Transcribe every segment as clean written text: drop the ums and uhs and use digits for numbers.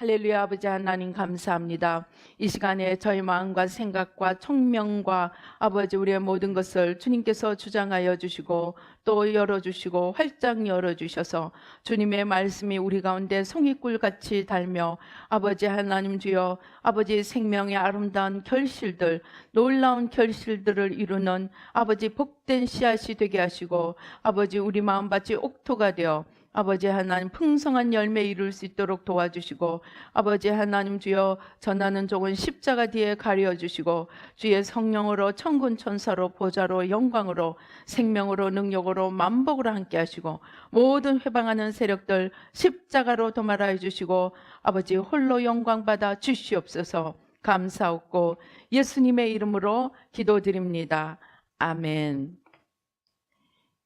할렐루야. 아버지 하나님 감사합니다. 이 시간에 저희 마음과 생각과 총명과 아버지 우리의 모든 것을 주님께서 주장하여 주시고 또 열어주시고 활짝 열어주셔서 주님의 말씀이 우리 가운데 송이꿀같이 달며 아버지 하나님 주여 아버지 생명의 아름다운 결실들, 놀라운 결실들을 이루는 아버지 복된 씨앗이 되게 하시고 아버지 우리 마음밭이 옥토가 되어 아버지 하나님 풍성한 열매 이룰 수 있도록 도와주시고 아버지 하나님 주여 전하는 종은 십자가 뒤에 가려주시고 주의 성령으로 천군 천사로 보좌로 영광으로 생명으로 능력으로 만복으로 함께 하시고 모든 회방하는 세력들 십자가로 도말하여 주시고 아버지 홀로 영광 받아 주시옵소서. 감사하고 예수님의 이름으로 기도드립니다. 아멘.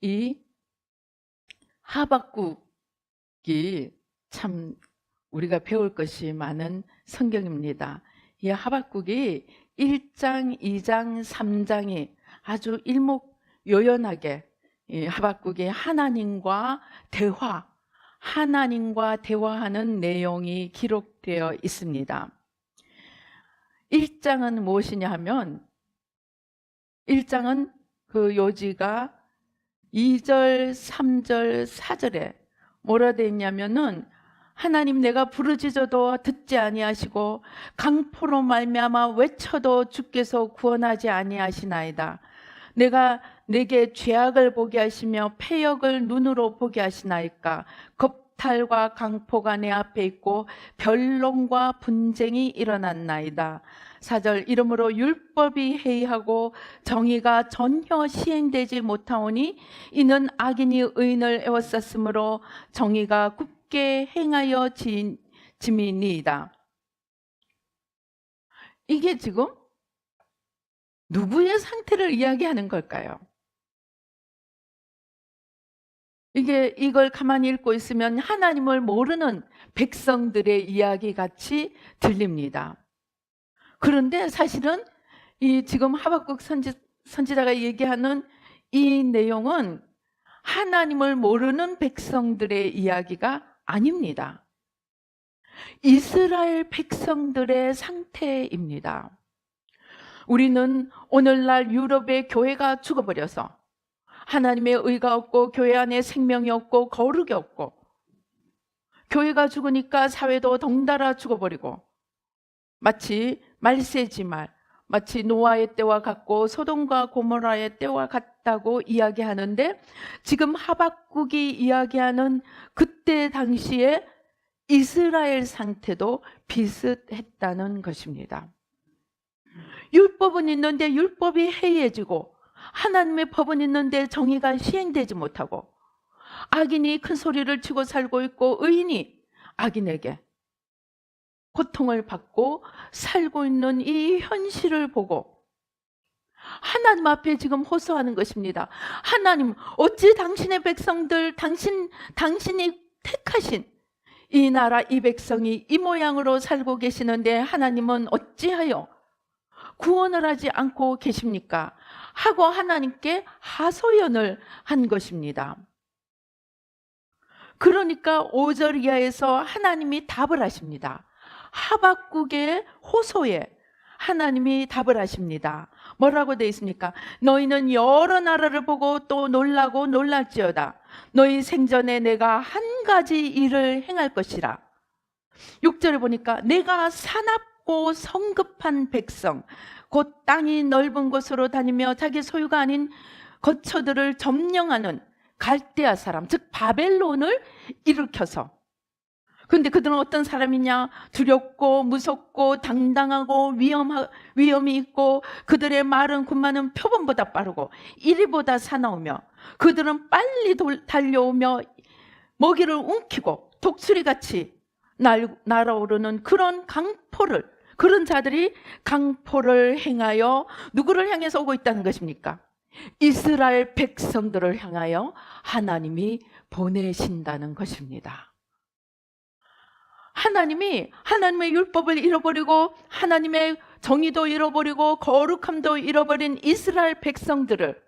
이 하박국이 참 우리가 배울 것이 많은 성경입니다. 이 하박국이 1장, 2장, 3장이 아주 일목요연하게 이 하박국이 하나님과 대화하는 내용이 기록되어 있습니다. 1장은 무엇이냐 하면 1장은 그 요지가 2절, 3절, 4절에 뭐라 되어 있냐면은 하나님 내가 부르짖어도 듣지 아니하시고 강포로 말미암아 외쳐도 주께서 구원하지 아니하시나이다. 내게 죄악을 보게 하시며 패역을 눈으로 보게 하시나이까. 겁탈과 강포가 내 앞에 있고 변론과 분쟁이 일어났나이다. 4절 이러므로 율법이 해이하고 정의가 전혀 시행되지 못하오니 이는 악인이 의인을 에워쌌으므로 정의가 굳게 행하여 짐이니이다. 이게 지금 누구의 상태를 이야기하는 걸까요? 이걸 가만히 읽고 있으면 하나님을 모르는 백성들의 이야기 같이 들립니다. 그런데 사실은 이 지금 하박국 선지자가 얘기하는 이 내용은 하나님을 모르는 백성들의 이야기가 아닙니다. 이스라엘 백성들의 상태입니다. 우리는 오늘날 유럽의 교회가 죽어버려서 하나님의 의가 없고 교회 안에 생명이 없고 거룩이 없고 교회가 죽으니까 사회도 덩달아 죽어버리고 마치 말세지말, 마치 노아의 때와 같고 소돔과 고모라의 때와 같다고 이야기하는데 지금 하박국이 이야기하는 그때 당시에 이스라엘 상태도 비슷했다는 것입니다. 율법은 있는데 율법이 해이해지고 하나님의 법은 있는데 정의가 시행되지 못하고 악인이 큰 소리를 치고 살고 있고 의인이 악인에게 고통을 받고 살고 있는 이 현실을 보고 하나님 앞에 지금 호소하는 것입니다. 하나님, 어찌 당신의 백성들, 당신이 택하신 이 나라, 이 백성이 이 모양으로 살고 계시는데 하나님은 어찌하여 구원을 하지 않고 계십니까? 하고 하나님께 하소연을 한 것입니다. 그러니까 5절 이하에서 하나님이 답을 하십니다. 하박국의 호소에 하나님이 답을 하십니다. 뭐라고 되어 있습니까? 너희는 여러 나라를 보고 또 놀라고 놀랄지어다. 너희 생전에 내가 한 가지 일을 행할 것이라. 6절을 보니까 내가 사납고 성급한 백성, 곧 땅이 넓은 곳으로 다니며 자기 소유가 아닌 거처들을 점령하는 갈대아 사람, 즉 바벨론을 일으켜서, 그런데 그들은 어떤 사람이냐? 두렵고 무섭고 당당하고 위험이 있고 그들의 말은 군마는 표범보다 빠르고 이리보다 사나우며 그들은 빨리 달려오며 먹이를 움키고 독수리같이 날아오르는 그런 자들이 강포를 행하여 누구를 향해서 오고 있다는 것입니까? 이스라엘 백성들을 향하여 하나님이 보내신다는 것입니다. 하나님이 하나님의 율법을 잃어버리고 하나님의 정의도 잃어버리고 거룩함도 잃어버린 이스라엘 백성들을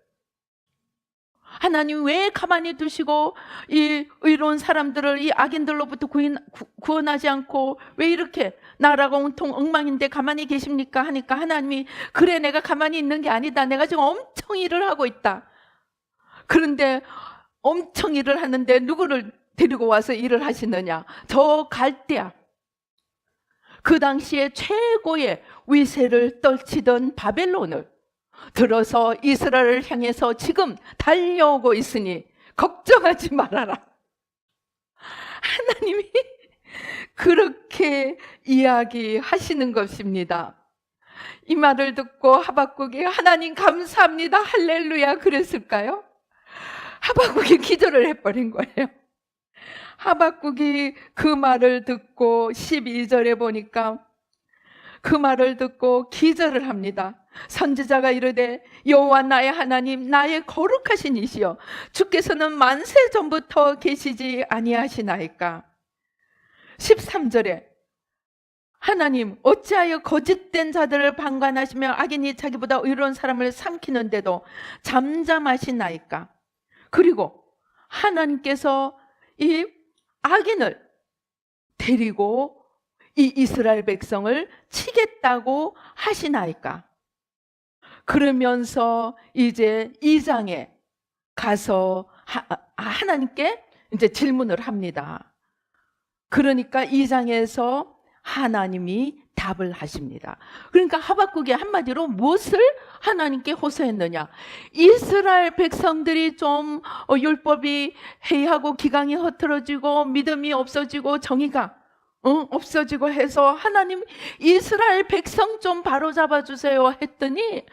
하나님 왜 가만히 두시고 이 의로운 사람들을 이 악인들로부터 구원하지 않고 왜 이렇게 나라가 온통 엉망인데 가만히 계십니까? 하니까 하나님이 그래, 내가 가만히 있는 게 아니다. 내가 지금 엄청 일을 하고 있다. 그런데 엄청 일을 하는데 누구를 데리고 와서 일을 하시느냐? 저 갈대아, 그 당시에 최고의 위세를 떨치던 바벨론을 들어서 이스라엘을 향해서 지금 달려오고 있으니 걱정하지 말아라. 하나님이 그렇게 이야기하시는 것입니다. 이 말을 듣고 하박국이 하나님 감사합니다, 할렐루야 그랬을까요? 하박국이 기절을 해버린 거예요. 하박국이 그 말을 듣고 12절에 보니까 그 말을 듣고 기절을 합니다. 선지자가 이르되 여호와 나의 하나님, 나의 거룩하신 이시여, 주께서는 만세 전부터 계시지 아니하시나이까. 13절에 하나님, 어찌하여 거짓된 자들을 방관하시며 악인이 자기보다 의로운 사람을 삼키는데도 잠잠하시나이까. 그리고 하나님께서 이 악인을 데리고 이 이스라엘 백성을 치겠다고 하시나이까. 그러면서 이제 2장에 가서 하나님께 이제 질문을 합니다. 그러니까 2장에서 하나님이 답을 하십니다. 그러니까 하박국이 한마디로 무엇을 하나님께 호소했느냐? 이스라엘 백성들이 좀 율법이 해이하고 기강이 흐트러지고 믿음이 없어지고 정의가 없어지고 해서 하나님 이스라엘 백성 좀 바로잡아 주세요 했더니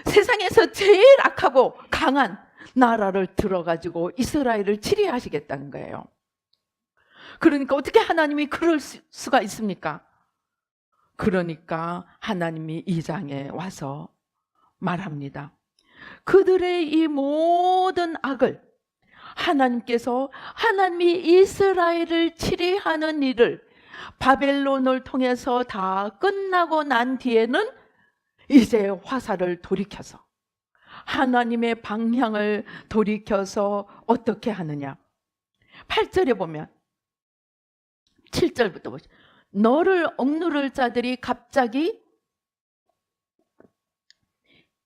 세상에서 제일 악하고 강한 나라를 들어가지고 이스라엘을 치리하시겠다는 거예요. 그러니까 어떻게 하나님이 그럴 수가 있습니까? 그러니까 하나님이 2장에 와서 말합니다. 그들의 이 모든 악을 하나님께서 하나님이 이스라엘을 치리하는 일을 바벨론을 통해서 다 끝나고 난 뒤에는 이제 화살을 돌이켜서 하나님의 방향을 돌이켜서 어떻게 하느냐. 8절에 보면 7절부터 보시죠. 너를 억누를 자들이 갑자기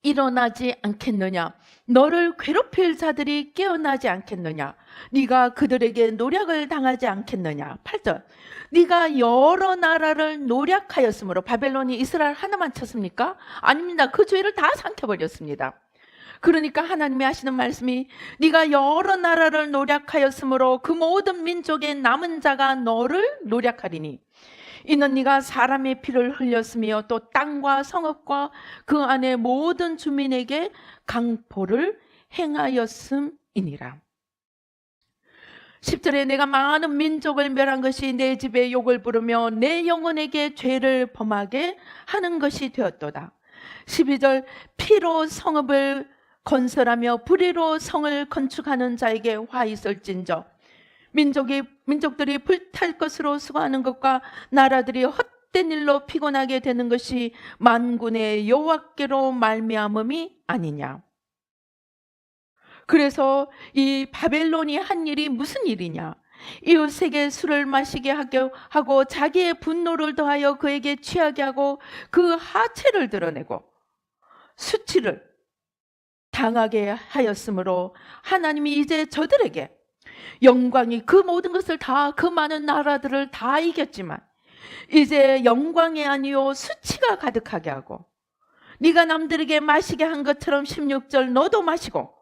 일어나지 않겠느냐? 너를 괴롭힐 자들이 깨어나지 않겠느냐? 네가 그들에게 노략을 당하지 않겠느냐? 8절. 네가 여러 나라를 노략하였으므로. 바벨론이 이스라엘 하나만 쳤습니까? 아닙니다. 그 주위를 다 삼켜버렸습니다. 그러니까 하나님이 하시는 말씀이 네가 여러 나라를 노략하였으므로 그 모든 민족의 남은 자가 너를 노략하리니 이는 네가 사람의 피를 흘렸으며 또 땅과 성읍과 그 안에 모든 주민에게 강포를 행하였음이니라. 10절에 내가 많은 민족을 멸한 것이 내 집에 욕을 부르며 내 영혼에게 죄를 범하게 하는 것이 되었도다. 12절 피로 성읍을 건설하며 불의로 성을 건축하는 자에게 화 있을진저 민족들이 불탈 것으로 수고하는 것과 나라들이 헛된 일로 피곤하게 되는 것이 만군의 여호와께로 말미암음이 아니냐. 그래서 이 바벨론이 한 일이 무슨 일이냐? 이웃에게 술을 마시게 하고 자기의 분노를 더하여 그에게 취하게 하고 그 하체를 드러내고 수치를 당하게 하였으므로 하나님이 이제 저들에게 영광이, 그 모든 것을 다, 그 많은 나라들을 다 이겼지만 이제 영광이 아니요 수치가 가득하게 하고 네가 남들에게 마시게 한 것처럼 16절 너도 마시고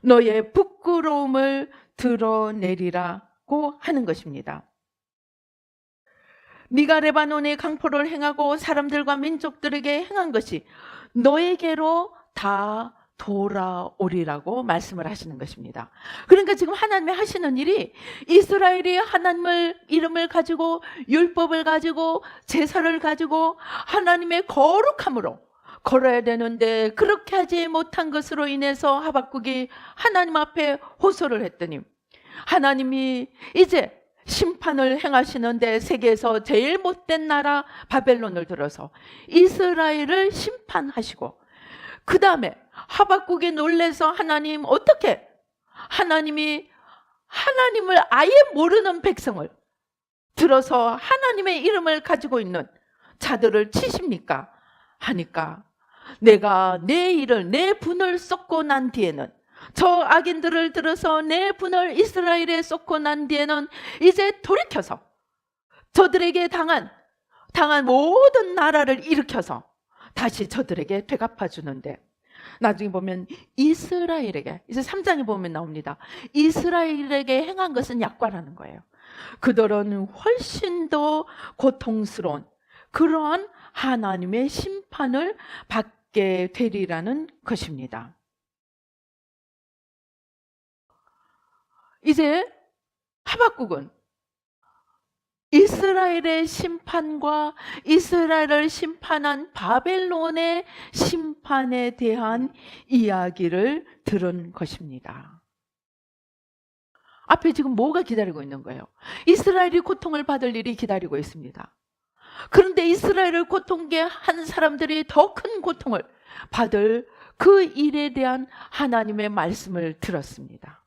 너의 부끄러움을 드러내리라고 하는 것입니다. 네가 레바논에 강포를 행하고 사람들과 민족들에게 행한 것이 너에게로 다 돌아오리라고 말씀을 하시는 것입니다. 그러니까 지금 하나님이 하시는 일이 이스라엘이 하나님의 이름을 가지고 율법을 가지고 제사를 가지고 하나님의 거룩함으로 걸어야 되는데 그렇게 하지 못한 것으로 인해서 하박국이 하나님 앞에 호소를 했더니 하나님이 이제 심판을 행하시는데 세계에서 제일 못된 나라 바벨론을 들어서 이스라엘을 심판하시고 그 다음에 하박국이 놀래서 하나님 어떻게 하나님을 아예 모르는 백성을 들어서 하나님의 이름을 가지고 있는 자들을 치십니까? 하니까 내가 내 분을 쏟고 난 뒤에는 저 악인들을 들어서 내 분을 이스라엘에 쏟고 난 뒤에는 이제 돌이켜서 저들에게 당한 모든 나라를 일으켜서 다시 저들에게 되갚아 주는데, 나중에 보면 이스라엘에게, 이제 3장에 보면 나옵니다. 이스라엘에게 행한 것은 약과라는 거예요. 그들은 훨씬 더 고통스러운 그러한 하나님의 심판을 받게 되리라는 것입니다. 이제 하박국은 이스라엘의 심판과 이스라엘을 심판한 바벨론의 심판에 대한 이야기를 들은 것입니다. 앞에 지금 뭐가 기다리고 있는 거예요? 이스라엘이 고통을 받을 일이 기다리고 있습니다. 그런데 이스라엘을 고통게 한 사람들이 더 큰 고통을 받을 그 일에 대한 하나님의 말씀을 들었습니다.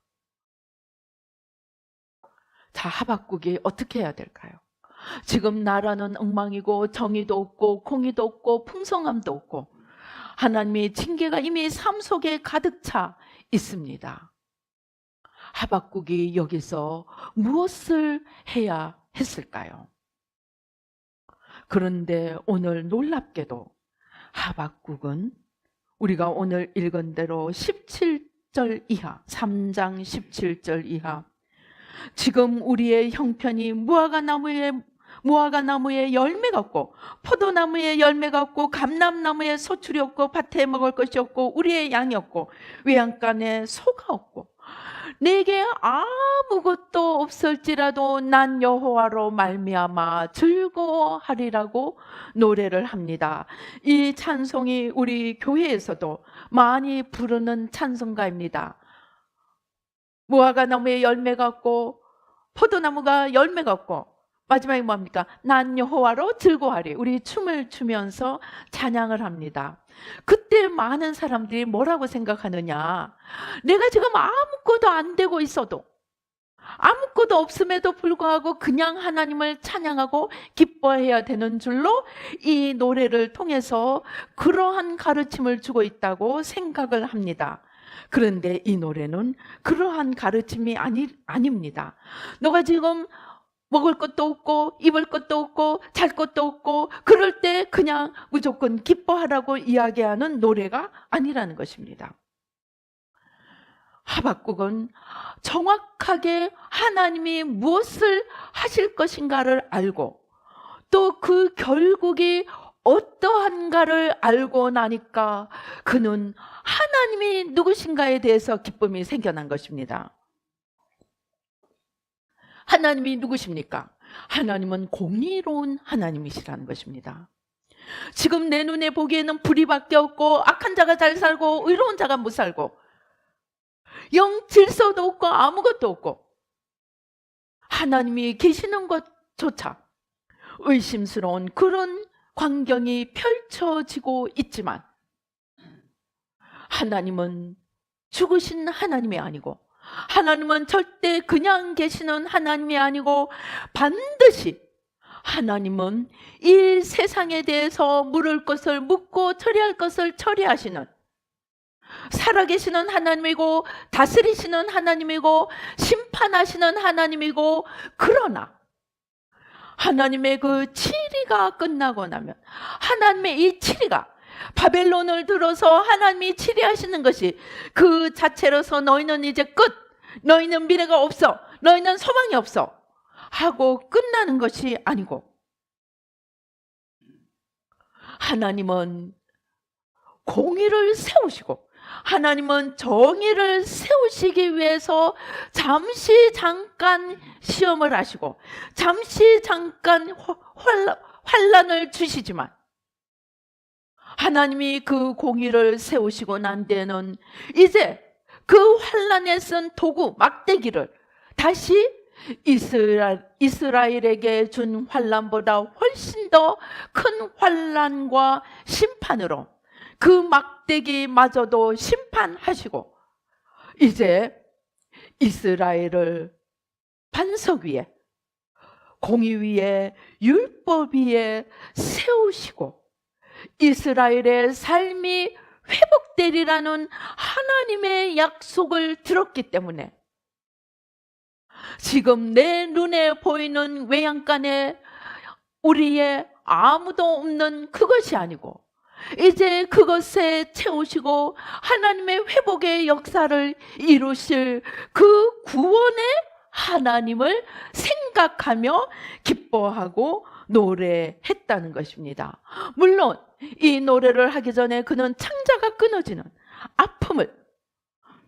자, 하박국이 어떻게 해야 될까요? 지금 나라는 엉망이고 정의도 없고 공의도 없고 풍성함도 없고 하나님의 징계가 이미 삶 속에 가득 차 있습니다. 하박국이 여기서 무엇을 해야 했을까요? 그런데 오늘 놀랍게도 하박국은 우리가 오늘 읽은 대로 17절 이하, 3장 17절 이하, 지금 우리의 형편이 무화과나무에 열매가 없고 포도나무에 열매가 없고 감람나무에 소출이 없고 밭에 먹을 것이 없고 우리의 양이 없고 외양간에 소가 없고 내게 아무것도 없을지라도 난 여호와로 말미암아 즐거워하리라고 노래를 합니다. 이 찬송이 우리 교회에서도 많이 부르는 찬송가입니다. 무화과나무에 열매가 없고 포도나무가 열매가 없고 마지막에 뭡니까? 난 여호와로 즐거워하리. 우리 춤을 추면서 찬양을 합니다. 그때 많은 사람들이 뭐라고 생각하느냐? 내가 지금 아무것도 안 되고 있어도, 아무것도 없음에도 불구하고 그냥 하나님을 찬양하고 기뻐해야 되는 줄로 이 노래를 통해서 그러한 가르침을 주고 있다고 생각을 합니다. 그런데 이 노래는 그러한 가르침이 아닙니다. 너가 지금 먹을 것도 없고 입을 것도 없고 잘 것도 없고 그럴 때 그냥 무조건 기뻐하라고 이야기하는 노래가 아니라는 것입니다. 하박국은 정확하게 하나님이 무엇을 하실 것인가를 알고 또 그 결국이 어떠한가를 알고 나니까 그는 하나님이 누구신가에 대해서 기쁨이 생겨난 것입니다. 하나님이 누구십니까? 하나님은 공의로운 하나님이시라는 것입니다. 지금 내 눈에 보기에는 불의밖에 없고 악한 자가 잘 살고 의로운 자가 못 살고 영 질서도 없고 아무것도 없고 하나님이 계시는 것조차 의심스러운 그런 광경이 펼쳐지고 있지만 하나님은 죽으신 하나님이 아니고 하나님은 절대 그냥 계시는 하나님이 아니고 반드시 하나님은 이 세상에 대해서 물을 것을 묻고 처리할 것을 처리하시는 살아계시는 하나님이고 다스리시는 하나님이고 심판하시는 하나님이고, 그러나 하나님의 그 치리가 끝나고 나면 하나님의 이 치리가 바벨론을 들어서 하나님이 치리하시는 것이 그 자체로서 너희는 이제 끝, 너희는 미래가 없어, 너희는 소망이 없어 하고 끝나는 것이 아니고 하나님은 공의를 세우시고 하나님은 정의를 세우시기 위해서 잠시 잠깐 시험을 하시고 잠시 잠깐 환난을 주시지만 하나님이 그 공의를 세우시고 난 데는 이제 그 환난에 쓴 도구 막대기를 다시 이스라엘에게 준 환난보다 훨씬 더 큰 환난과 심판으로 그 막대기마저도 심판하시고 이제 이스라엘을 반석 위에, 공의 위에, 율법 위에 세우시고 이스라엘의 삶이 회복되리라는 하나님의 약속을 들었기 때문에 지금 내 눈에 보이는 외양간에 우리의 아무도 없는 그것이 아니고 이제 그것에 채우시고 하나님의 회복의 역사를 이루실 그 구원의 하나님을 생각하며 기뻐하고 노래했다는 것입니다. 물론 이 노래를 하기 전에 그는 창자가 끊어지는 아픔을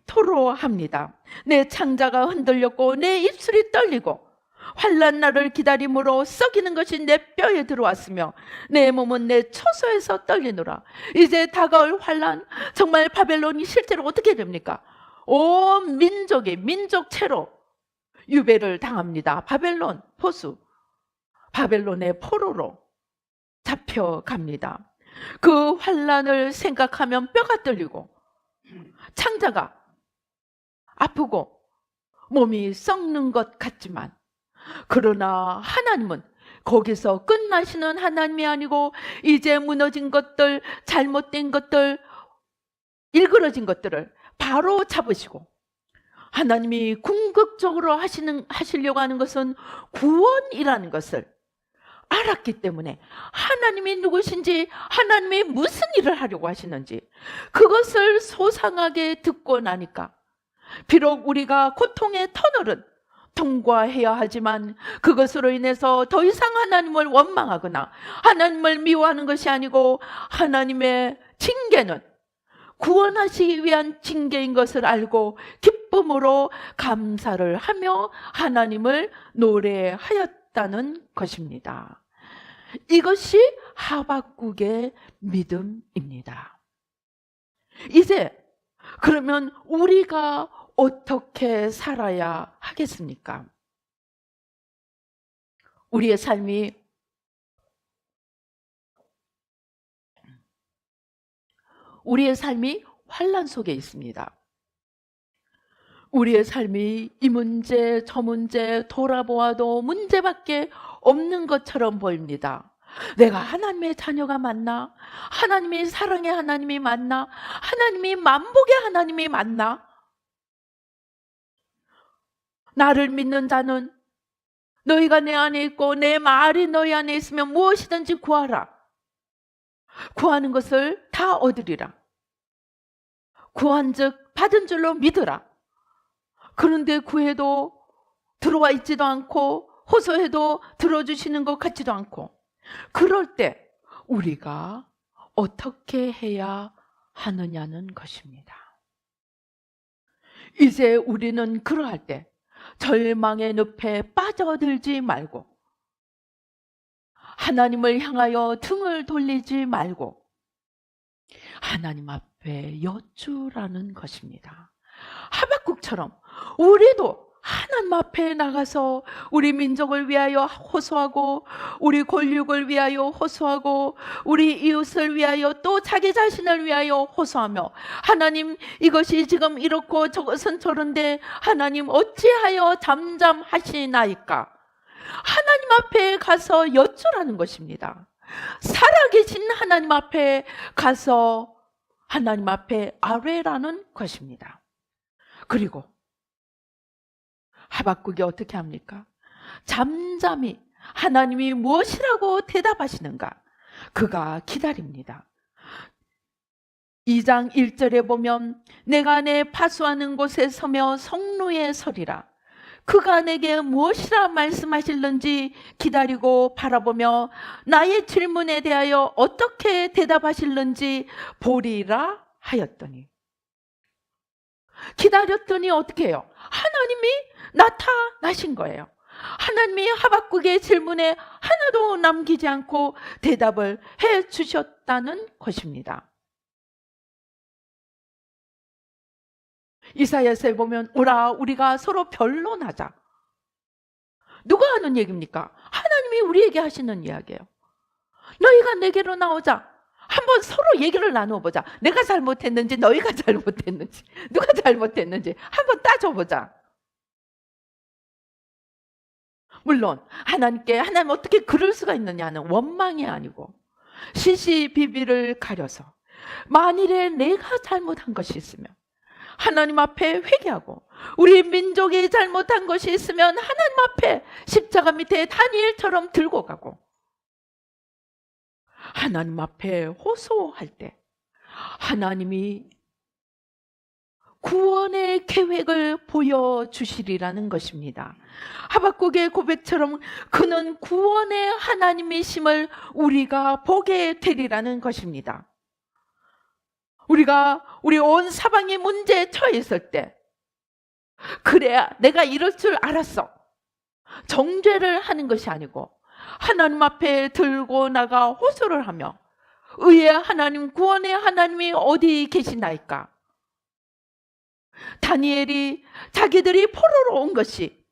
토로합니다. 내 창자가 흔들렸고 내 입술이 떨리고 환난 날을 기다림으로 썩이는 것이 내 뼈에 들어왔으며 내 몸은 내 처소에서 떨리노라. 이제 다가올 환난, 정말 바벨론이 실제로 어떻게 됩니까? 온 민족이 민족체로 유배를 당합니다. 바벨론 포수, 바벨론의 포로로 잡혀갑니다. 그 환난을 생각하면 뼈가 떨리고 창자가 아프고 몸이 썩는 것 같지만, 그러나 하나님은 거기서 끝나시는 하나님이 아니고 이제 무너진 것들, 잘못된 것들, 일그러진 것들을 바로 잡으시고 하나님이 궁극적으로 하시려고 하는 것은 구원이라는 것을 알았기 때문에 하나님이 누구신지, 하나님이 무슨 일을 하려고 하시는지 그것을 소상하게 듣고 나니까 비록 우리가 고통의 터널은 통과해야 하지만 그것으로 인해서 더 이상 하나님을 원망하거나 하나님을 미워하는 것이 아니고 하나님의 징계는 구원하시기 위한 징계인 것을 알고 기쁨으로 감사를 하며 하나님을 노래하였다는 것입니다. 이것이 하박국의 믿음입니다. 이제 그러면 우리가 어떻게 살아야 하겠습니까? 우리의 삶이 환난 속에 있습니다. 우리의 삶이 이 문제 저 문제 돌아보아도 문제밖에 없는 것처럼 보입니다. 내가 하나님의 자녀가 맞나? 하나님이 사랑의 하나님이 맞나? 하나님이 만복의 하나님이 맞나? 나를 믿는 자는 너희가 내 안에 있고 내 말이 너희 안에 있으면 무엇이든지 구하라. 구하는 것을 다 얻으리라. 구한즉 받은 줄로 믿으라. 그런데 구해도 들어와 있지도 않고 호소해도 들어주시는 것 같지도 않고, 그럴 때 우리가 어떻게 해야 하느냐는 것입니다. 이제 우리는 그러할 때 절망의 늪에 빠져들지 말고 하나님을 향하여 등을 돌리지 말고 하나님 앞에 여쭈라는 것입니다. 하박국처럼 우리도 하나님 앞에 나가서 우리 민족을 위하여 호소하고 우리 권력을 위하여 호소하고 우리 이웃을 위하여 또 자기 자신을 위하여 호소하며, 하나님 이것이 지금 이렇고 저것은 저런데 하나님 어찌하여 잠잠하시나이까? 하나님 앞에 가서 여쭈라는 것입니다. 살아계신 하나님 앞에 가서 하나님 앞에 아뢰라는 것입니다. 그리고 하박국이 어떻게 합니까? 잠잠히 하나님이 무엇이라고 대답하시는가? 그가 기다립니다. 2장 1절에 보면 내가 내 파수하는 곳에 서며 성루에 서리라. 그가 내게 무엇이라 말씀하실는지 기다리고 바라보며 나의 질문에 대하여 어떻게 대답하실는지 보리라 하였더니, 기다렸더니 어떻게 해요? 하나님이 나타나신 거예요. 하나님이 하박국의 질문에 하나도 남기지 않고 대답을 해 주셨다는 것입니다. 이사야서에 보면 오라 우리가 서로 변론하자. 누가 하는 얘기입니까? 하나님이 우리에게 하시는 이야기예요. 너희가 내게로 나오자. 한번 서로 얘기를 나누어 보자. 내가 잘못했는지 너희가 잘못했는지 누가 잘못했는지 한번 따져보자. 물론 하나님 어떻게 그럴 수가 있느냐는 원망이 아니고 시시비비를 가려서 만일에 내가 잘못한 것이 있으면 하나님 앞에 회개하고 우리 민족이 잘못한 것이 있으면 하나님 앞에 십자가 밑에 다니엘처럼 들고 가고 하나님 앞에 호소할 때 하나님이 구원의 계획을 보여주시리라는 것입니다. 하박국의 고백처럼 그는 구원의 하나님이심을 우리가 보게 되리라는 것입니다. 우리 온 사방이 문제에 처해 있을 때 그래야 내가 이럴 줄 알았어 정죄를 하는 것이 아니고 하나님 앞에 들고 나가 호소를 하며 의의 하나님, 구원의 하나님이 어디 계시나이까? 다니엘이 자기들이 포로로 온 것이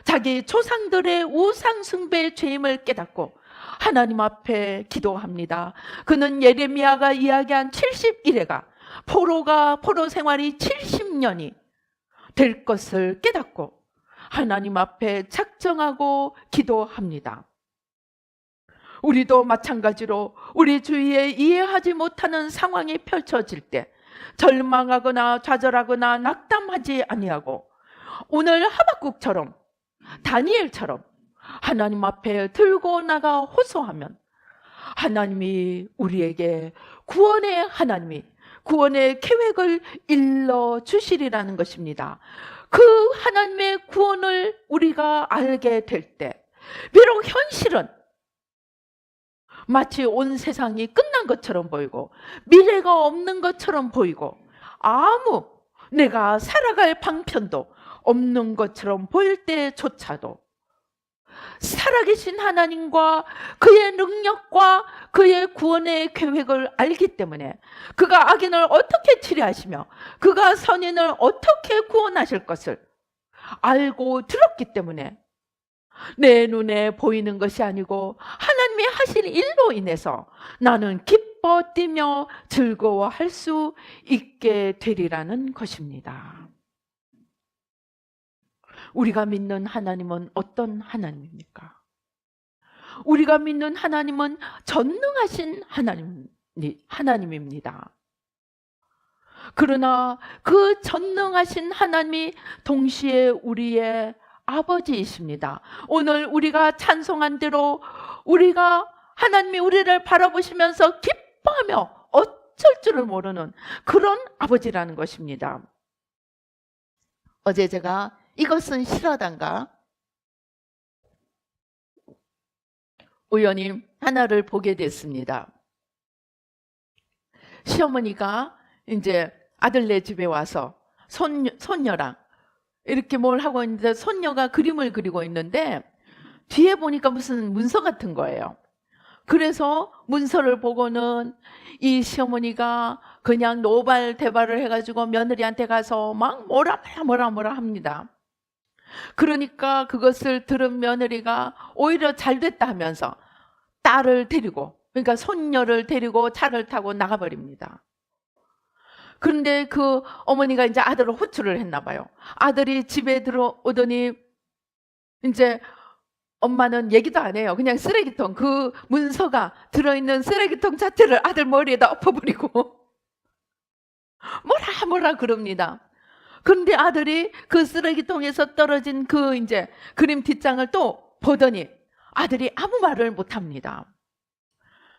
자기 조상들의 우상 숭배의 죄임을 깨닫고 하나님 앞에 기도합니다. 그는 예레미야가 이야기한 70일에가 포로 생활이 70년이 될 것을 깨닫고 하나님 앞에 작정하고 기도합니다. 우리도 마찬가지로 우리 주위에 이해하지 못하는 상황이 펼쳐질 때 절망하거나 좌절하거나 낙담하지 아니하고 오늘 하박국처럼 다니엘처럼 하나님 앞에 들고 나가 호소하면 하나님이 우리에게 구원의 계획을 일러주시리라는 것입니다. 그 하나님의 구원을 우리가 알게 될 때 비록 현실은 마치 온 세상이 끝난 것처럼 보이고 미래가 없는 것처럼 보이고 아무 내가 살아갈 방편도 없는 것처럼 보일 때조차도 살아계신 하나님과 그의 능력과 그의 구원의 계획을 알기 때문에 그가 악인을 어떻게 치리하시며 그가 선인을 어떻게 구원하실 것을 알고 들었기 때문에 내 눈에 보이는 것이 아니고 하나님이 하실 일로 인해서 나는 기뻐 뛰며 즐거워할 수 있게 되리라는 것입니다. 우리가 믿는 하나님은 어떤 하나님입니까? 우리가 믿는 하나님은 전능하신 하나님입니다. 그러나 그 전능하신 하나님이 동시에 우리의 아버지이십니다. 오늘 우리가 찬송한 대로 하나님이 우리를 바라보시면서 기뻐하며 어쩔 줄을 모르는 그런 아버지라는 것입니다. 어제 제가 이것은 실화단가 우연히 하나를 보게 됐습니다. 시어머니가 이제 아들네 집에 와서 손녀랑 이렇게 뭘 하고 있는데 손녀가 그림을 그리고 있는데 뒤에 보니까 무슨 문서 같은 거예요. 그래서 문서를 보고는 이 시어머니가 그냥 노발대발을 해가지고 며느리한테 가서 막 뭐라 합니다. 그러니까 그것을 들은 며느리가 오히려 잘 됐다 하면서 딸을 데리고 그러니까 손녀를 데리고 차를 타고 나가버립니다. 그런데 그 어머니가 이제 아들을 호출을 했나 봐요. 아들이 집에 들어오더니 이제 엄마는 얘기도 안 해요. 그냥 쓰레기통, 그 문서가 들어있는 쓰레기통 자체를 아들 머리에다 엎어버리고 뭐라 그럽니다. 그런데 아들이 그 쓰레기통에서 떨어진 그 이제 그림 뒷장을 또 보더니 아들이 아무 말을 못 합니다.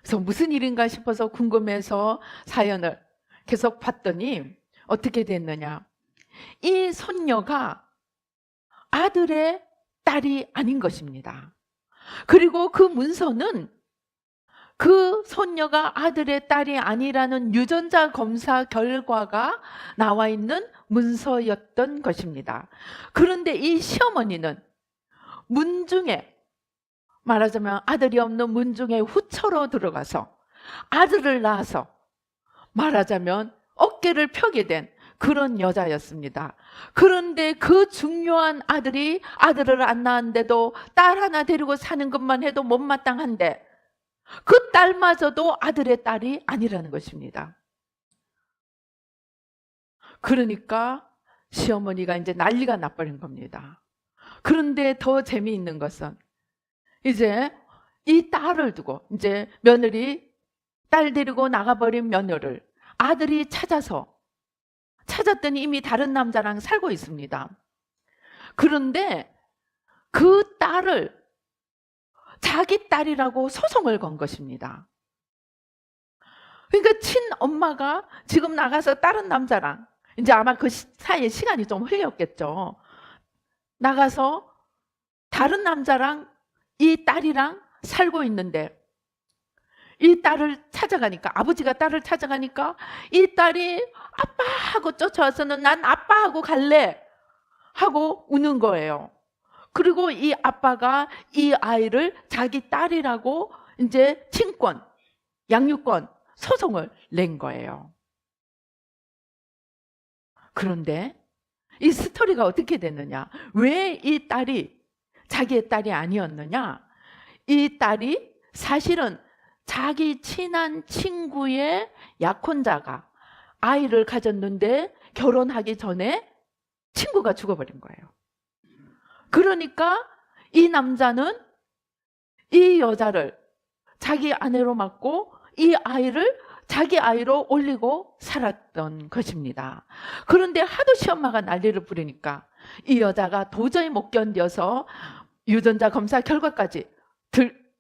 그래서 무슨 일인가 싶어서 궁금해서 사연을 계속 봤더니 어떻게 됐느냐. 이 손녀가 아들의 딸이 아닌 것입니다. 그리고 그 문서는 그 손녀가 아들의 딸이 아니라는 유전자 검사 결과가 나와 있는 문서였던 것입니다. 그런데 이 시어머니는 문중에 말하자면 아들이 없는 문중에 후처로 들어가서 아들을 낳아서 말하자면 어깨를 펴게 된 그런 여자였습니다. 그런데 그 중요한 아들을 안 낳았는데도 딸 하나 데리고 사는 것만 해도 못마땅한데 그 딸마저도 아들의 딸이 아니라는 것입니다. 그러니까 시어머니가 이제 난리가 나버린 겁니다. 그런데 더 재미있는 것은 이제 이 딸을 두고 이제 며느리, 딸 데리고 나가버린 며느리를 아들이 찾았더니 이미 다른 남자랑 살고 있습니다. 그런데 그 딸을 자기 딸이라고 소송을 건 것입니다. 그러니까 친엄마가 지금 나가서 다른 남자랑 이제 아마 그 사이에 시간이 좀 흘렸겠죠. 나가서 다른 남자랑 이 딸이랑 살고 있는데 이 딸을 찾아가니까, 아버지가 딸을 찾아가니까 이 딸이 아빠하고 쫓아와서는 난 아빠하고 갈래 하고 우는 거예요. 그리고 이 아빠가 이 아이를 자기 딸이라고 이제 친권, 양육권 소송을 낸 거예요. 그런데 이 스토리가 어떻게 됐느냐? 왜 이 딸이 자기의 딸이 아니었느냐? 이 딸이 사실은 자기 친한 친구의 약혼자가 아이를 가졌는데 결혼하기 전에 친구가 죽어버린 거예요. 그러니까 이 남자는 이 여자를 자기 아내로 맞고 이 아이를 자기 아이로 올리고 살았던 것입니다. 그런데 하도 시엄마가 난리를 부리니까 이 여자가 도저히 못 견뎌서 유전자 검사 결과까지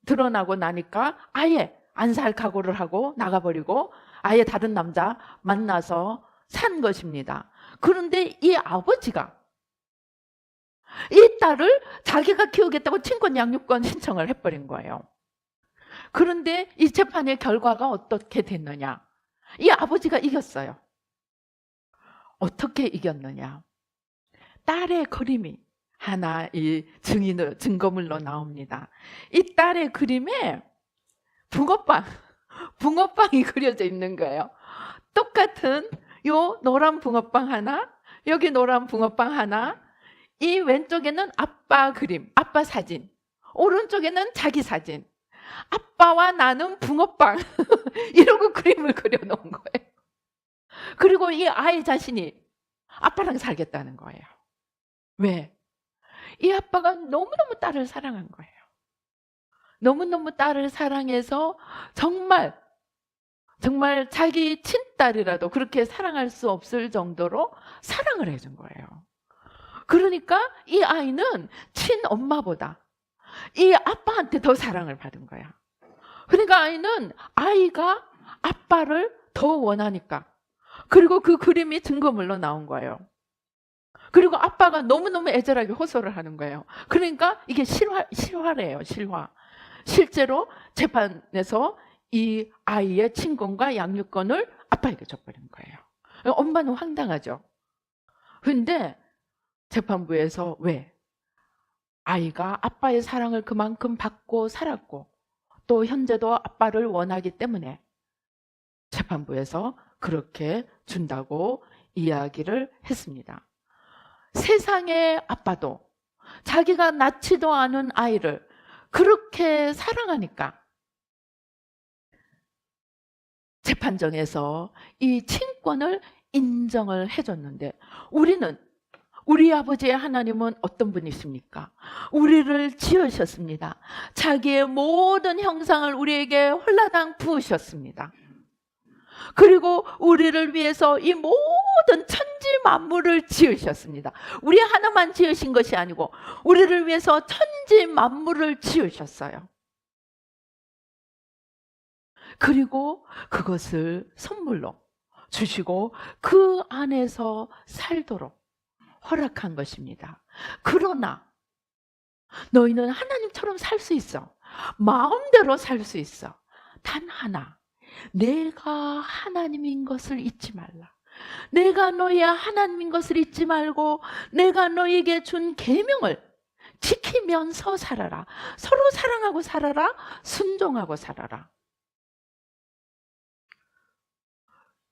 드러나고 나니까 아예 안 살 각오를 하고 나가버리고 아예 다른 남자 만나서 산 것입니다. 그런데 이 아버지가 이 딸을 자기가 키우겠다고 친권 양육권 신청을 해버린 거예요. 그런데 이 재판의 결과가 어떻게 됐느냐? 이 아버지가 이겼어요. 어떻게 이겼느냐? 딸의 그림이 하나 이 증거물로 나옵니다. 이 딸의 그림에 붕어빵이 그려져 있는 거예요. 똑같은 요 노란 붕어빵 하나, 여기 노란 붕어빵 하나, 이 왼쪽에는 아빠 그림, 아빠 사진, 오른쪽에는 자기 사진. 아빠와 나는 붕어빵 이러고 그림을 그려놓은 거예요. 그리고 이 아이 자신이 아빠랑 살겠다는 거예요. 왜? 이 아빠가 너무너무 딸을 사랑한 거예요. 너무너무 딸을 사랑해서 정말 자기 친딸이라도 그렇게 사랑할 수 없을 정도로 사랑을 해준 거예요. 그러니까 이 아이는 친엄마보다 이 아빠한테 더 사랑을 받은 거야. 그러니까 아이가 아빠를 더 원하니까. 그리고 그 그림이 증거물로 나온 거예요. 그리고 아빠가 너무너무 애절하게 호소를 하는 거예요. 그러니까 이게 실화래요, 실화. 실제로 재판에서 이 아이의 친권과 양육권을 아빠에게 줘버린 거예요. 엄마는 황당하죠. 그런데 재판부에서 왜? 아이가 아빠의 사랑을 그만큼 받고 살았고 또 현재도 아빠를 원하기 때문에 재판부에서 그렇게 준다고 이야기를 했습니다. 세상의 아빠도 자기가 낳지도 않은 아이를 그렇게 사랑하니까 재판정에서 이 친권을 인정을 해줬는데 우리 아버지의 하나님은 어떤 분이십니까? 우리를 지으셨습니다. 자기의 모든 형상을 우리에게 홀라당 부으셨습니다. 그리고 우리를 위해서 이 모든 천지 만물을 지으셨습니다. 우리 하나만 지으신 것이 아니고 우리를 위해서 천지 만물을 지으셨어요. 그리고 그것을 선물로 주시고 그 안에서 살도록 허락한 것입니다. 그러나 너희는 하나님처럼 살 수 있어. 마음대로 살 수 있어. 단 하나, 내가 하나님인 것을 잊지 말라. 내가 너희의 하나님인 것을 잊지 말고 내가 너희에게 준 계명을 지키면서 살아라. 서로 사랑하고 살아라. 순종하고 살아라.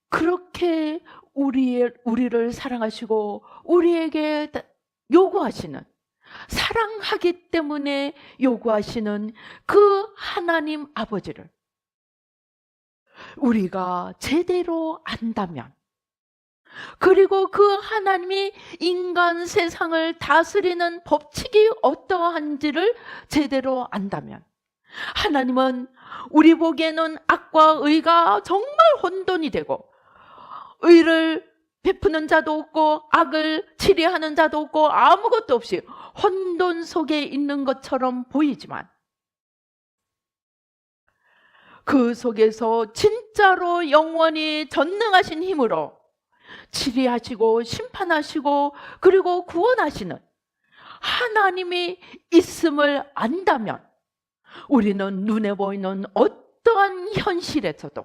그렇게 우리를 사랑하시고 우리에게 요구하시는 사랑하기 때문에 요구하시는 그 하나님 아버지를 우리가 제대로 안다면, 그리고 그 하나님이 인간 세상을 다스리는 법칙이 어떠한지를 제대로 안다면, 하나님은 우리 보기에는 악과 의가 정말 혼돈이 되고, 의를 베푸는 자도 없고 악을 치리하는 자도 없고 아무것도 없이 혼돈 속에 있는 것처럼 보이지만, 그 속에서 진짜로 영원히 전능하신 힘으로 치리하시고 심판하시고 그리고 구원하시는 하나님이 있음을 안다면, 우리는 눈에 보이는 어떠한 현실에서도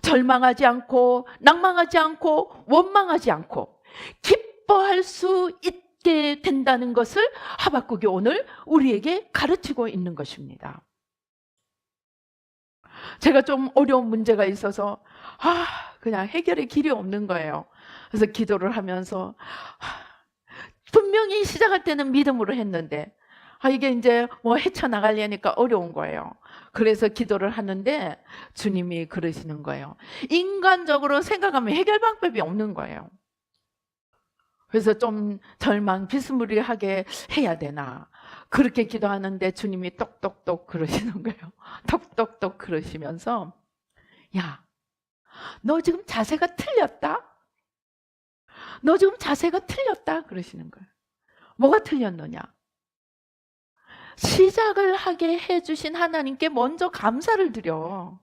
절망하지 않고 낭망하지 않고 원망하지 않고 기뻐할 수 있게 된다는 것을 하박국이 오늘 우리에게 가르치고 있는 것입니다. 제가 좀 어려운 문제가 있어서 그냥 해결의 길이 없는 거예요. 그래서 기도를 하면서 분명히 시작할 때는 믿음으로 했는데 이게 이제 뭐 헤쳐나가려니까 어려운 거예요. 그래서 기도를 하는데 주님이 그러시는 거예요. 인간적으로 생각하면 해결 방법이 없는 거예요. 그래서 좀 절망 비스무리하게 해야 되나, 그렇게 기도하는데 주님이 똑똑똑 그러시는 거예요. 똑똑똑 그러시면서, 야, 너 지금 자세가 틀렸다? 너 지금 자세가 틀렸다? 그러시는 거예요. 뭐가 틀렸느냐? 시작을 하게 해주신 하나님께 먼저 감사를 드려.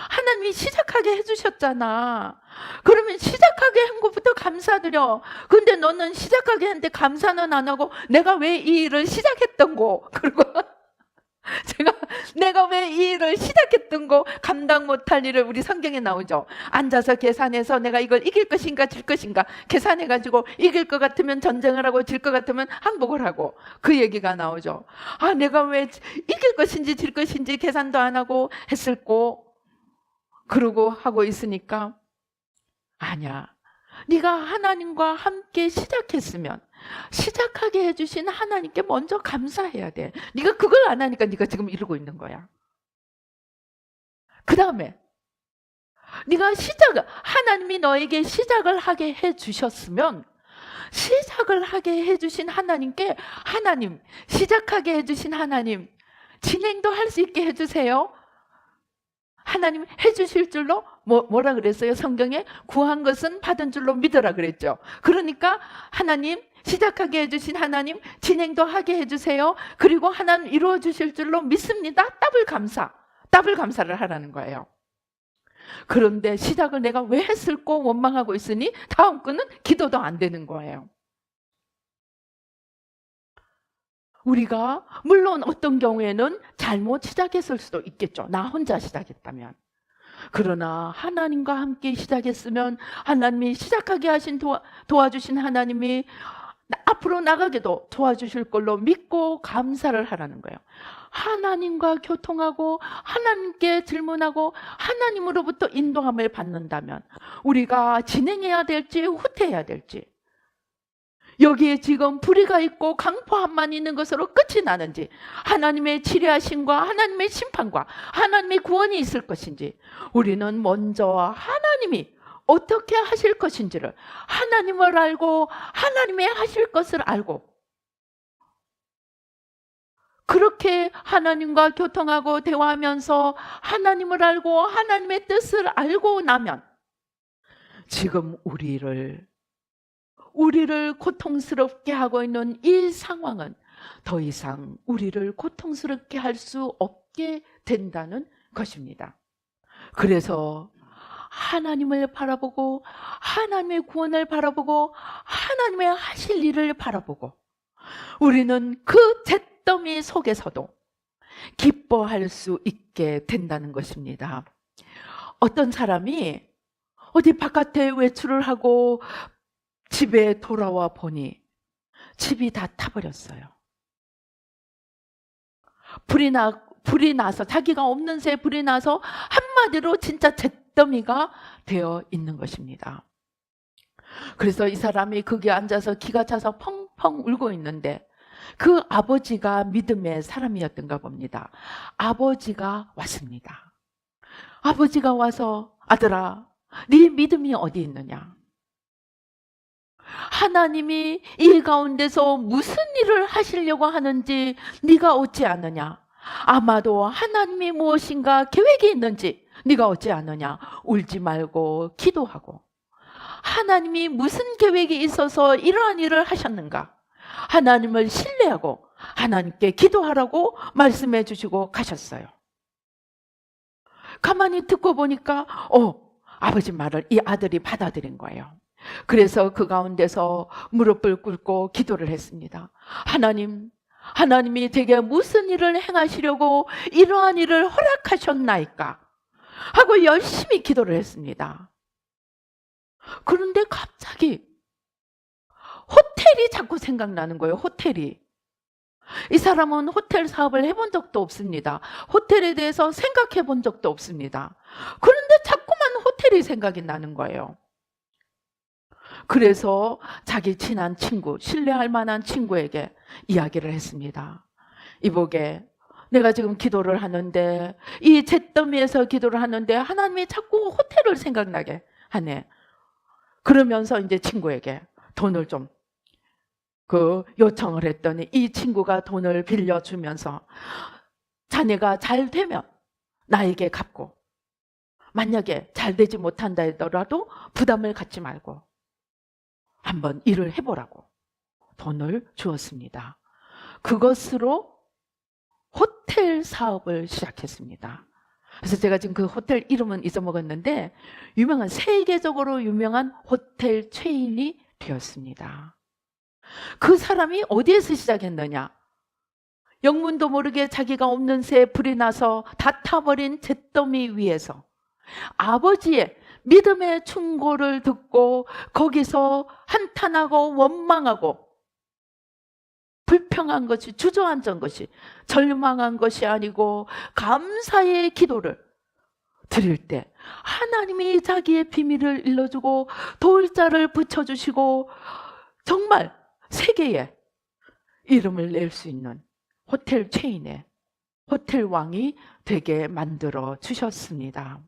하나님이 시작하게 해주셨잖아. 그러면 시작하게 한 것부터 감사드려. 근데 너는 시작하게 했는데 감사는 안 하고 내가 왜 이 일을 시작했던 거, 그리고 내가 왜 이 일을 시작했던 거 감당 못할 일을, 우리 성경에 나오죠. 앉아서 계산해서 내가 이걸 이길 것인가 질 것인가 계산해가지고 이길 것 같으면 전쟁을 하고 질 것 같으면 항복을 하고, 그 얘기가 나오죠. 내가 왜 이길 것인지 질 것인지 계산도 안 하고 했을꼬, 그러고 하고 있으니까, 아니야, 네가 하나님과 함께 시작했으면 시작하게 해주신 하나님께 먼저 감사해야 돼. 네가 그걸 안 하니까 네가 지금 이러고 있는 거야. 그 다음에 네가 하나님이 너에게 시작을 하게 해주셨으면 시작을 하게 해주신 하나님께, 하나님, 시작하게 해주신 하나님, 진행도 할 수 있게 해주세요. 하나님 해주실 줄로 뭐라 그랬어요? 성경에 구한 것은 받은 줄로 믿으라 그랬죠. 그러니까 하나님, 시작하게 해주신 하나님, 진행도 하게 해주세요. 그리고 하나님 이루어 주실 줄로 믿습니다. 더블 감사를 하라는 거예요. 그런데 시작을 내가 왜 했을꼬 원망하고 있으니 다음 거는 기도도 안 되는 거예요. 우리가 물론 어떤 경우에는 잘못 시작했을 수도 있겠죠. 나 혼자 시작했다면. 그러나 하나님과 함께 시작했으면 하나님이 시작하게 하신 도와주신 하나님이 앞으로 나가게도 도와주실 걸로 믿고 감사를 하라는 거예요. 하나님과 교통하고 하나님께 질문하고 하나님으로부터 인도함을 받는다면 우리가 진행해야 될지 후퇴해야 될지, 여기에 지금 불의가 있고 강포함만 있는 것으로 끝이 나는지, 하나님의 치료하심과 하나님의 심판과 하나님의 구원이 있을 것인지, 우리는 먼저 하나님이 어떻게 하실 것인지를, 하나님을 알고 하나님의 하실 것을 알고, 그렇게 하나님과 교통하고 대화하면서 하나님을 알고 하나님의 뜻을 알고 나면, 지금 우리를 고통스럽게 하고 있는 이 상황은 더 이상 우리를 고통스럽게 할 수 없게 된다는 것입니다. 그래서 하나님을 바라보고 하나님의 구원을 바라보고 하나님의 하실 일을 바라보고, 우리는 그 잿더미 속에서도 기뻐할 수 있게 된다는 것입니다. 어떤 사람이 어디 바깥에 외출을 하고 집에 돌아와 보니 집이 다 타버렸어요. 불이 나서, 자기가 없는 새에 불이 나서 한마디로 진짜 잿더미가 되어 있는 것입니다. 그래서 이 사람이 거기에 앉아서 기가 차서 펑펑 울고 있는데 그 아버지가 믿음의 사람이었던가 봅니다. 아버지가 왔습니다. 아버지가 와서 아들아, 네 믿음이 어디 있느냐? 하나님이 이 가운데서 무슨 일을 하시려고 하는지 네가 어찌 아느냐? 아마도 하나님이 무엇인가 계획이 있는지 네가 어찌 아느냐? 울지 말고 기도하고 하나님이 무슨 계획이 있어서 이러한 일을 하셨는가? 하나님을 신뢰하고 하나님께 기도하라고 말씀해 주시고 가셨어요. 가만히 듣고 보니까 아버지 말을 이 아들이 받아들인 거예요. 그래서 그 가운데서 무릎을 꿇고 기도를 했습니다. 하나님이 제게 무슨 일을 행하시려고 이러한 일을 허락하셨나이까? 하고 열심히 기도를 했습니다. 그런데 갑자기 호텔이 자꾸 생각나는 거예요. 호텔이. 이 사람은 호텔 사업을 해본 적도 없습니다. 호텔에 대해서 생각해 본 적도 없습니다. 그런데 자꾸만 호텔이 생각이 나는 거예요. 그래서 자기 친한 친구, 신뢰할 만한 친구에게 이야기를 했습니다. 이보게, 내가 지금 기도를 하는데 이 잿더미에서 기도를 하는데 하나님이 자꾸 호텔을 생각나게 하네. 그러면서 이제 친구에게 돈을 좀 요청을 했더니 이 친구가 돈을 빌려주면서 자네가 잘 되면 나에게 갚고 만약에 잘 되지 못한다 하더라도 부담을 갖지 말고 한번 일을 해보라고 돈을 주었습니다. 그것으로 호텔 사업을 시작했습니다. 그래서 제가 지금 그 호텔 이름은 잊어먹었는데 세계적으로 유명한 호텔 체인이 되었습니다. 그 사람이 어디에서 시작했느냐? 영문도 모르게 자기가 없는 새에 불이 나서 다 타버린 잿더미 위에서 아버지의 믿음의 충고를 듣고 거기서 한탄하고 원망하고 불평한 것이, 주저앉은 것이, 절망한 것이 아니고 감사의 기도를 드릴 때 하나님이 자기의 비밀을 일러주고 돌자를 붙여주시고 정말 세계에 이름을 낼 수 있는 호텔 체인의 호텔 왕이 되게 만들어 주셨습니다.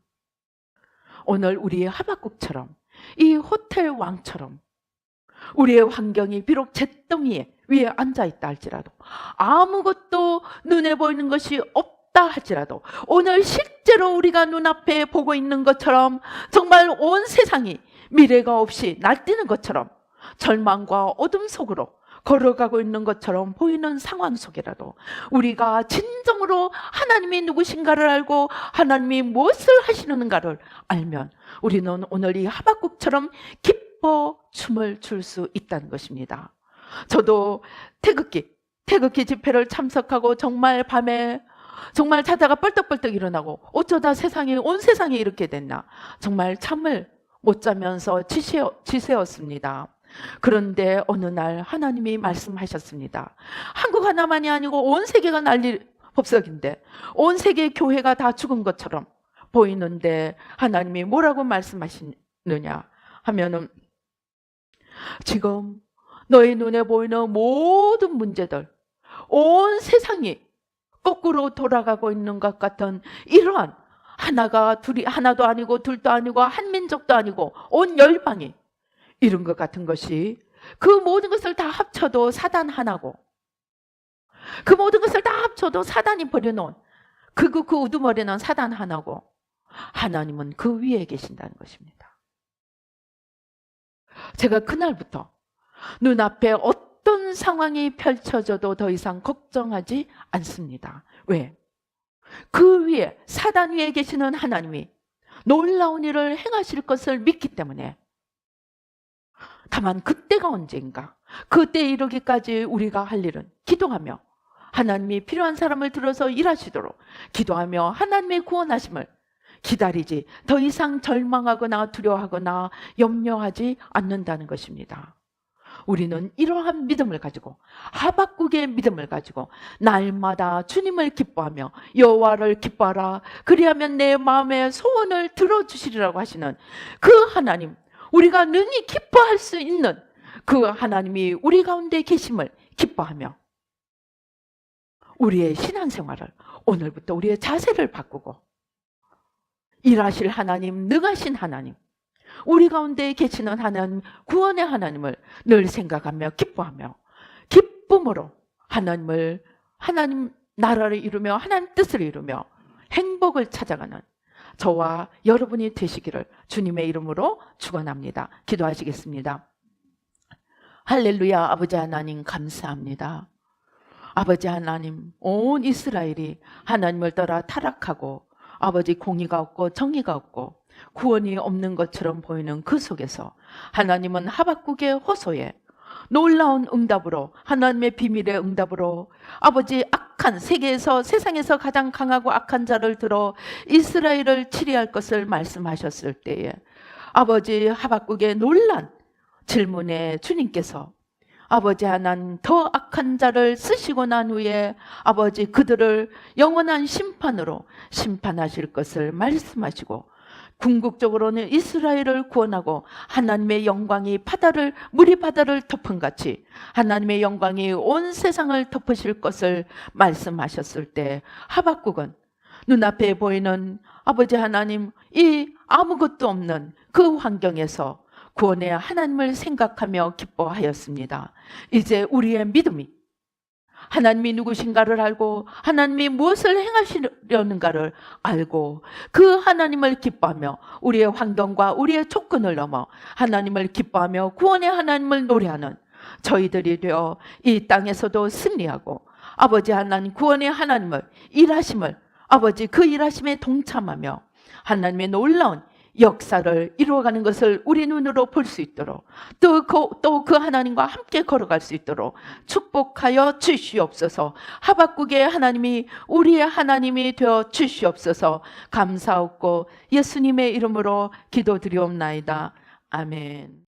오늘 우리의 하박국처럼 이 호텔 왕처럼 우리의 환경이 비록 잿더미 위에 앉아있다 할지라도 아무것도 눈에 보이는 것이 없다 할지라도 오늘 실제로 우리가 눈앞에 보고 있는 것처럼 정말 온 세상이 미래가 없이 날뛰는 것처럼 절망과 어둠 속으로 걸어가고 있는 것처럼 보이는 상황 속이라도 우리가 진정으로 하나님이 누구신가를 알고 하나님이 무엇을 하시는가를 알면 우리는 오늘 이 하박국처럼 기뻐 춤을 출 수 있다는 것입니다. 저도 태극기 집회를 참석하고 정말 밤에 정말 자다가 뻘떡뻘떡 일어나고 어쩌다 온 세상이 이렇게 됐나 정말 잠을 못 자면서 지새웠습니다. 그런데 어느 날 하나님이 말씀하셨습니다. 한국 하나만이 아니고 온 세계가 난리 법석인데 온 세계 교회가 다 죽은 것처럼 보이는데 하나님이 뭐라고 말씀하시느냐 하면은 지금 너희 눈에 보이는 모든 문제들 온 세상이 거꾸로 돌아가고 있는 것 같은 이러한 하나도 아니고 둘도 아니고 한 민족도 아니고 온 열방이 이런 것 같은 것이 그 모든 것을 다 합쳐도 사단 하나고 그 모든 것을 다 합쳐도 사단이 버려놓은 그 우두머리는 사단 하나고 하나님은 그 위에 계신다는 것입니다. 제가 그날부터 눈앞에 어떤 상황이 펼쳐져도 더 이상 걱정하지 않습니다. 왜? 그 위에 사단 위에 계시는 하나님이 놀라운 일을 행하실 것을 믿기 때문에 다만 그때가 언제인가? 그때 이르기까지 우리가 할 일은 기도하며 하나님이 필요한 사람을 들어서 일하시도록 기도하며 하나님의 구원하심을 기다리지 더 이상 절망하거나 두려워하거나 염려하지 않는다는 것입니다. 우리는 이러한 믿음을 가지고 하박국의 믿음을 가지고 날마다 주님을 기뻐하며 여호와를 기뻐하라 그리하면 내 마음의 소원을 들어주시리라고 하시는 그 하나님 우리가 능히 기뻐할 수 있는 그 하나님이 우리 가운데 계심을 기뻐하며 우리의 신앙생활을 오늘부터 우리의 자세를 바꾸고 일하실 하나님, 능하신 하나님, 우리 가운데 계시는 하나님, 구원의 하나님을 늘 생각하며 기뻐하며 기쁨으로 하나님 나라를 이루며 하나님 뜻을 이루며 행복을 찾아가는 저와 여러분이 되시기를 주님의 이름으로 축원합니다. 기도하시겠습니다. 할렐루야. 아버지 하나님 감사합니다. 아버지 하나님, 온 이스라엘이 하나님을 떠나 타락하고 아버지 공의가 없고 정의가 없고 구원이 없는 것처럼 보이는 그 속에서 하나님은 하박국의 호소에 놀라운 응답으로, 하나님의 비밀의 응답으로 아버지 악한 세상에서 가장 강하고 악한 자를 들어 이스라엘을 치리할 것을 말씀하셨을 때에 아버지 하박국의 놀란 질문에 주님께서 아버지 하나님 더 악한 자를 쓰시고 난 후에 아버지 그들을 영원한 심판으로 심판하실 것을 말씀하시고 궁극적으로는 이스라엘을 구원하고 하나님의 영광이 물이 바다를 덮은 같이 하나님의 영광이 온 세상을 덮으실 것을 말씀하셨을 때 하박국은 눈앞에 보이는 아버지 하나님 이 아무것도 없는 그 환경에서 구원의 하나님을 생각하며 기뻐하였습니다. 이제 우리의 믿음이 하나님이 누구신가를 알고 하나님이 무엇을 행하시려는가를 알고 그 하나님을 기뻐하며 우리의 환경과 우리의 조건을 넘어 하나님을 기뻐하며 구원의 하나님을 노래하는 저희들이 되어 이 땅에서도 승리하고 아버지 하나님 구원의 하나님을 일하심을 아버지 그 일하심에 동참하며 하나님의 놀라운 역사를 이루어가는 것을 우리 눈으로 볼 수 있도록 또 그 하나님과 함께 걸어갈 수 있도록 축복하여 주시옵소서. 하박국의 하나님이 우리의 하나님이 되어 주시옵소서. 감사하고 예수님의 이름으로 기도드리옵나이다. 아멘.